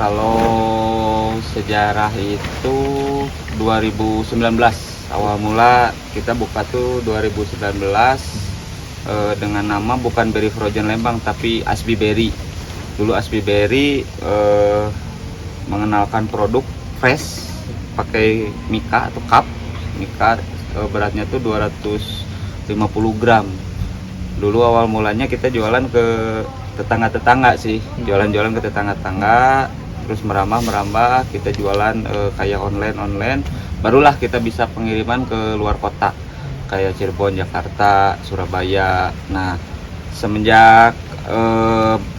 Kalau sejarah itu 2019 awal mula kita buka tuh 2019 dengan nama bukan Berry Frozen Lembang tapi Asbi Berry. Dulu Asbi Berry mengenalkan produk fresh pakai mika atau cup. Mika beratnya tuh 250 gram. Dulu awal mulanya kita jualan ke tetangga-tetangga sih, jualan-jualan ke tetangga-tetangga, terus merambah kita jualan kayak online, barulah kita bisa pengiriman ke luar kota kayak Cirebon, Jakarta, Surabaya. Nah, semenjak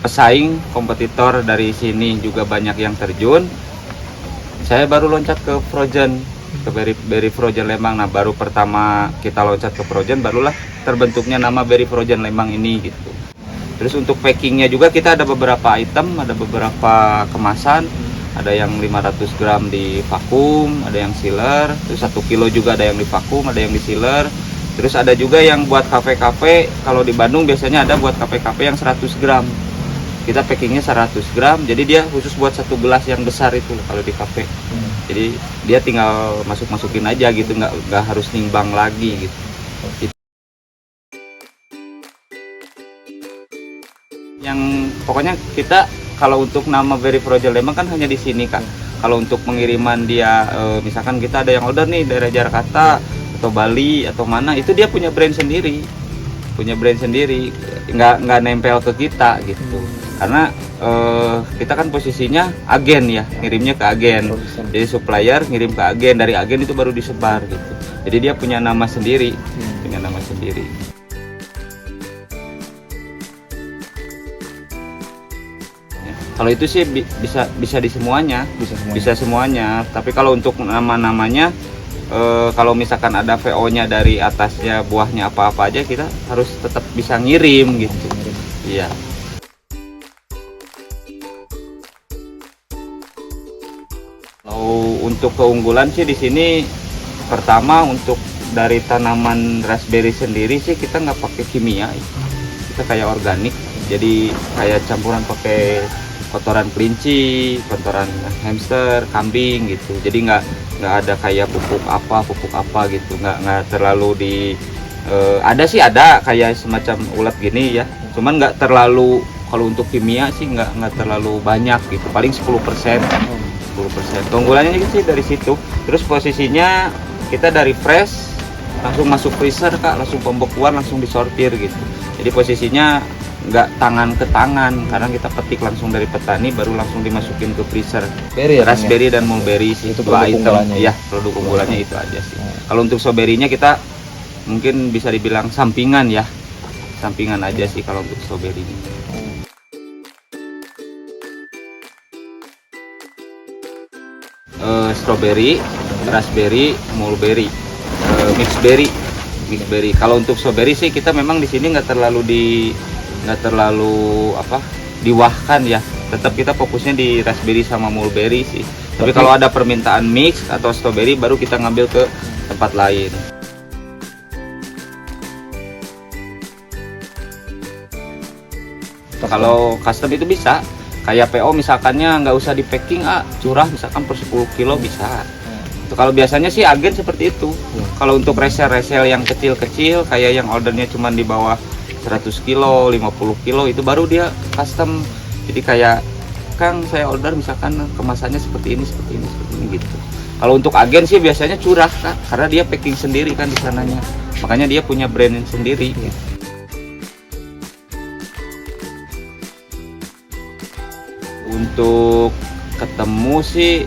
pesaing kompetitor dari sini juga banyak yang terjun, saya baru loncat ke Frozen, ke Berry Frozen Lembang. Nah, baru pertama kita loncat ke Frozen, barulah terbentuknya nama Berry Frozen Lembang ini gitu. Terus untuk packingnya juga kita ada beberapa item, ada beberapa kemasan, ada yang 500 gram di vakum, ada yang sealer, terus 1 kilo juga ada yang di vakum, ada yang di sealer. Terus ada juga yang buat kafe-kafe, kalau di Bandung biasanya ada buat kafe-kafe yang 100 gram. Kita packingnya 100 gram, jadi dia khusus buat satu gelas yang besar itu kalau di kafe. Jadi dia tinggal masukin aja gitu, nggak harus nimbang lagi gitu. Yang pokoknya kita kalau untuk nama Berry Frozen Lembang kan hanya di sini kan. Kalau untuk pengiriman dia misalkan kita ada yang order nih daerah Jakarta atau Bali atau mana, itu dia punya brand sendiri, nggak nempel ke kita gitu. Karena kita kan posisinya agen ya, ngirimnya ke agen. Jadi supplier ngirim ke agen, dari agen itu baru disebar gitu. Jadi dia punya nama sendiri, Kalau itu sih bisa di semuanya, bisa semuanya. Tapi kalau untuk nama-namanya, kalau misalkan ada VO-nya dari atasnya buahnya apa-apa aja, kita harus tetap bisa ngirim gitu. Iya. Kalau untuk keunggulan sih di sini, pertama untuk dari tanaman raspberry sendiri sih kita nggak pakai kimia, kita kayak organik. Jadi kayak campuran pakai kotoran kelinci, kotoran hamster, kambing gitu. Jadi nggak ada kayak pupuk apa gitu, nggak terlalu di ada kayak semacam ulat gini ya, cuman nggak terlalu. Kalau untuk kimia sih nggak terlalu banyak gitu, paling 10%. Keunggulannya sih dari situ. Terus posisinya kita dari fresh langsung masuk freezer Kak, langsung pembekuan, langsung disortir gitu. Jadi posisinya nggak tangan ke tangan, karena kita petik langsung dari petani baru langsung dimasukin ke freezer. Raspberry dan mulberry sih, itu dua item ya, produk unggulannya itu aja sih. Kalau untuk strawberry-nya kita mungkin bisa dibilang sampingan aja sih kalau untuk strawberry. Strawberry, raspberry, mulberry, mixed berry. Kalau untuk strawberry sih kita memang di sini nggak terlalu diwahkan ya, tetap kita fokusnya di raspberry sama mulberry sih. Tapi kalau ada permintaan mix atau strawberry baru kita ngambil ke tempat lain. Kalau custom itu bisa kayak PO misalkannya nggak usah di packing, curah misalkan per 10 kilo bisa. Kalau biasanya sih agen seperti itu. Kalau untuk resell yang kecil-kecil kayak yang ordernya cuma di bawah 100 kilo, 50 kilo, itu baru dia custom. Jadi kayak, Kang saya order misalkan kemasannya seperti ini gitu. Kalau untuk agen sih biasanya curah Kak, karena dia packing sendiri kan di sananya. Makanya dia punya brand sendiri gitu. Untuk ketemu sih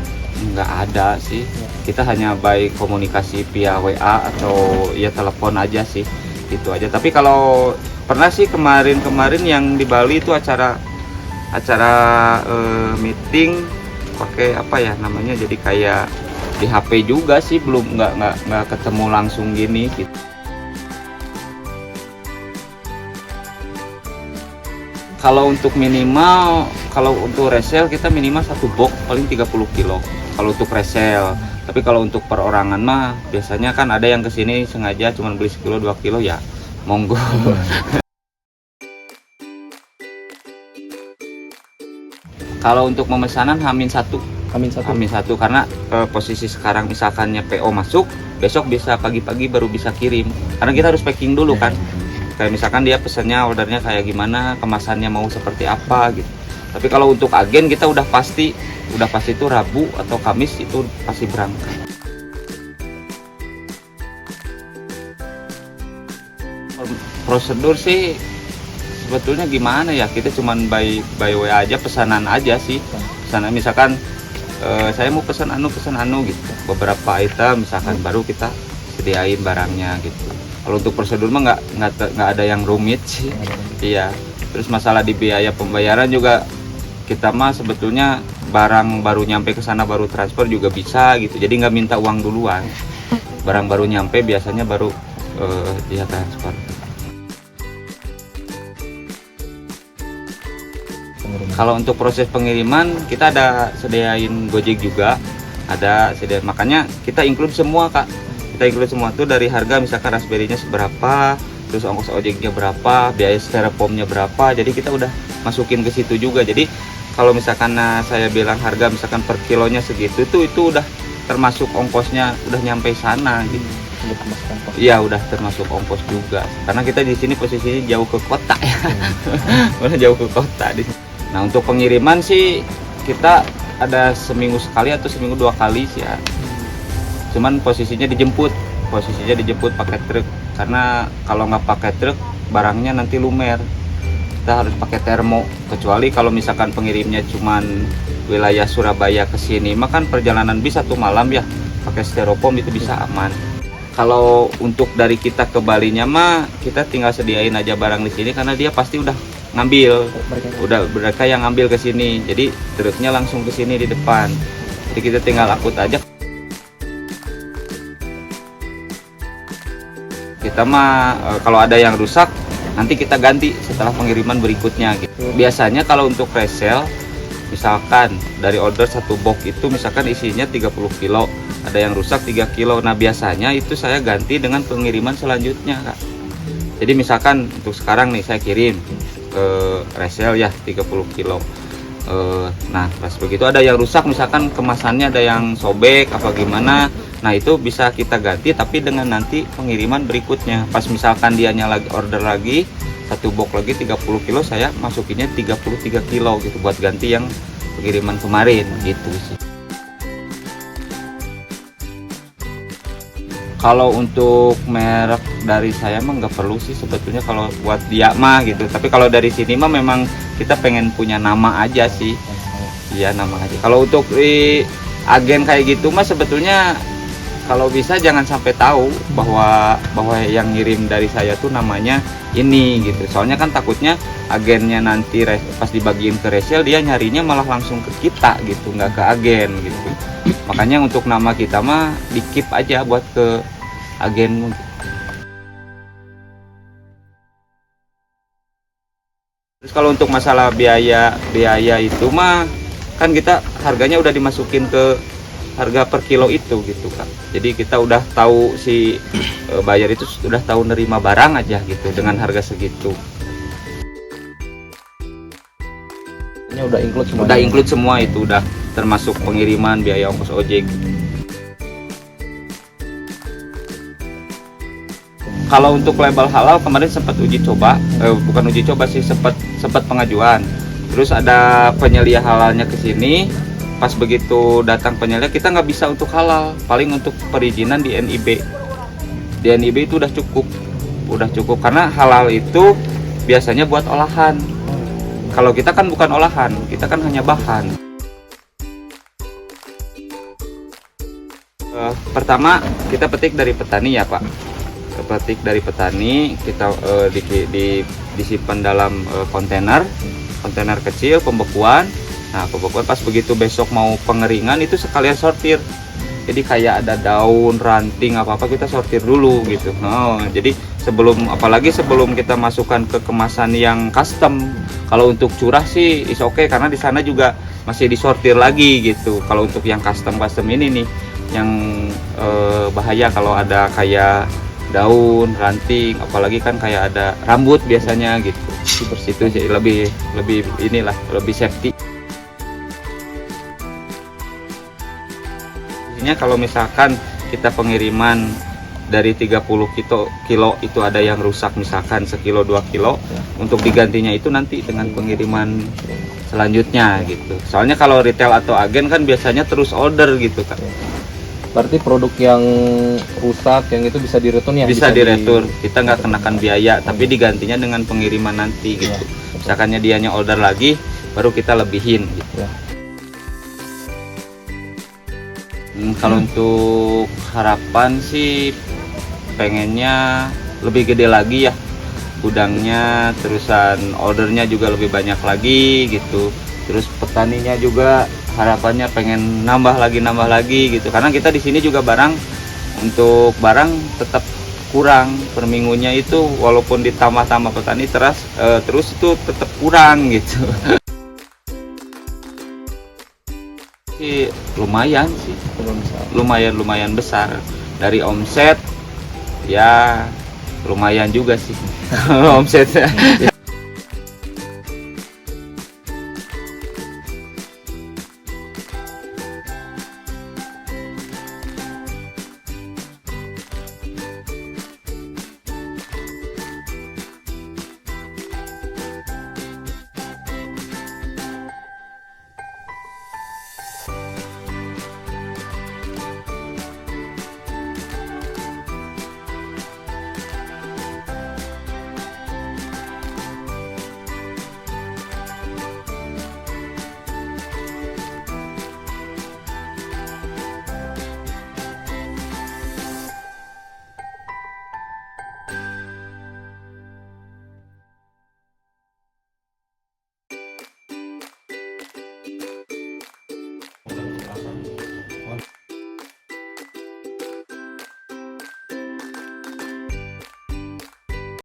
nggak ada sih. Kita hanya by komunikasi via WA atau ya telepon aja sih. Itu aja. Tapi kalau pernah sih kemarin yang di Bali itu acara meeting pakai apa ya namanya, jadi kayak di HP juga sih, belum nggak ketemu langsung gini gitu. Kalau untuk resell kita minimal 1 box paling 30 kilo kalau untuk resell. Tapi kalau untuk perorangan mah biasanya kan ada yang kesini sengaja cuma beli 1 kilo 2 kilo ya monggo. Kalau untuk pemesanan Hamin satu. Hamin satu Karena posisi sekarang misalkannya PO masuk, besok bisa pagi-pagi baru bisa kirim. Karena kita harus packing dulu kan. Kayak misalkan dia pesannya ordernya kayak gimana, kemasannya mau seperti apa gitu. Tapi kalau untuk agen kita udah pasti itu Rabu atau Kamis itu pasti berangkat. Prosedur sih sebetulnya gimana ya, kita cuman by WA aja, pesanan aja sih. Pesanan misalkan saya mau pesan anu gitu, beberapa item misalkan baru kita sediain barangnya gitu. Kalau untuk prosedur mah nggak ada yang rumit sih. Iya. Terus masalah di biaya pembayaran juga kita mah sebetulnya barang baru nyampe ke sana baru transfer juga bisa gitu. Jadi nggak minta uang duluan. Barang baru nyampe biasanya baru dia transfer. Kalau untuk proses pengiriman kita ada sediain Gojek juga, makanya kita include semua Kak. Kita include semua tuh dari harga misalkan Raspberry-nya seberapa, terus ongkos ojeknya berapa, biaya styrofoamnya berapa. Jadi kita udah masukin ke situ juga. Jadi kalau misalkan saya bilang harga misalkan per kilonya segitu tuh itu udah termasuk ongkosnya, udah nyampe sana gitu. Iya udah termasuk ongkos juga. Karena kita di sini posisinya jauh ke kota ya. Udah jauh ke kota di. Nah untuk pengiriman sih kita ada seminggu sekali atau seminggu 2 kali sih ya. Cuman posisinya dijemput pakai truk. Karena kalau nggak pakai truk barangnya nanti lumer. Kita harus pakai termo. Kecuali kalau misalkan pengirimnya cuman wilayah Surabaya ke sini, makan perjalanan bis 1 malam ya. Pakai styrofoam itu bisa aman. Kalau untuk dari kita ke Balinya mah kita tinggal sediain aja barang di sini karena dia pasti udah ngambil, mereka yang ngambil ke sini. Jadi truknya langsung ke sini di depan. Jadi kita tinggal angkut aja. Kita mah kalau ada yang rusak nanti kita ganti setelah pengiriman berikutnya gitu. Biasanya kalau untuk resell misalkan dari order 1 box itu misalkan isinya 30 kilo, ada yang rusak 3 kilo. Nah biasanya itu saya ganti dengan pengiriman selanjutnya Kak. Jadi misalkan untuk sekarang nih saya kirim ke resell ya 30 kilo. Nah pas begitu ada yang rusak misalkan kemasannya ada yang sobek apa gimana, nah itu bisa kita ganti tapi dengan nanti pengiriman berikutnya. Pas misalkan dianya lagi order lagi 1 box lagi 30 kilo, saya masukinnya 33 kilo gitu buat ganti yang pengiriman kemarin gitu sih. Kalau untuk merek dari saya mah nggak perlu sih sebetulnya kalau buat dia mah gitu. Tapi kalau dari sini mah memang kita pengen punya nama aja sih. Iya nama aja. Kalau untuk di agen kayak gitu mah sebetulnya kalau bisa jangan sampai tahu bahwa yang ngirim dari saya tuh namanya ini gitu. Soalnya kan takutnya agennya nanti pas dibagiin ke resell dia nyarinya malah langsung ke kita gitu, nggak ke agen gitu. Makanya untuk nama kita mah di-keep aja buat ke agen. Terus kalau untuk masalah biaya itu mah kan kita harganya udah dimasukin ke harga per kilo itu gitu Kak. Jadi kita udah tahu si bayar itu sudah tahu nerima barang aja gitu dengan harga segitu. Ini udah include semua. Udah include semua itu, udah termasuk pengiriman, biaya ongkos ojek. Kalau untuk label halal kemarin sempat uji coba, bukan uji coba sih, sempat pengajuan. Terus ada penyelia halalnya ke sini. Pas begitu datang penyelia kita nggak bisa untuk halal, paling untuk perizinan di NIB. Di NIB itu udah cukup karena halal itu biasanya buat olahan. Kalau kita kan bukan olahan, kita kan hanya bahan. Pertama kita petik dari petani ya Pak. Petik dari petani, kita disimpan dalam kontainer kecil pembekuan. Nah pembekuan pas begitu besok mau pengeringan itu sekalian sortir. Jadi kayak ada daun, ranting apa kita sortir dulu gitu. Jadi apalagi sebelum kita masukkan ke kemasan yang custom. Kalau untuk curah sih is okay karena di sana juga masih disortir lagi gitu. Kalau untuk yang custom ini nih yang bahaya kalau ada kayak daun, ranting, apalagi kan kayak ada rambut biasanya gitu. Itu sih lebih inilah, lebih safety. targetnya kalau misalkan kita pengiriman dari 30 kilo itu ada yang rusak, misalkan sekilo 2 kilo, untuk digantinya itu nanti dengan pengiriman selanjutnya gitu. Soalnya kalau retail atau agen kan biasanya terus order gitu kan. Berarti produk yang rusak yang itu bisa direturn ya? Bisa diretur, kita nggak kenakan biaya, tapi digantinya dengan pengiriman nanti gitu. Misalkannya dianya order lagi, baru kita lebihin gitu. Ya. Kalau untuk harapan sih pengennya lebih gede lagi ya gudangnya, terusan ordernya juga lebih banyak lagi gitu. Terus petaninya juga harapannya pengen nambah lagi gitu, karena kita di sini juga untuk barang tetap kurang per minggunya itu, walaupun ditambah petani terus itu tetap kurang gitu. Sih lumayan sih, lumayan besar dari omset ya, lumayan juga sih omsetnya.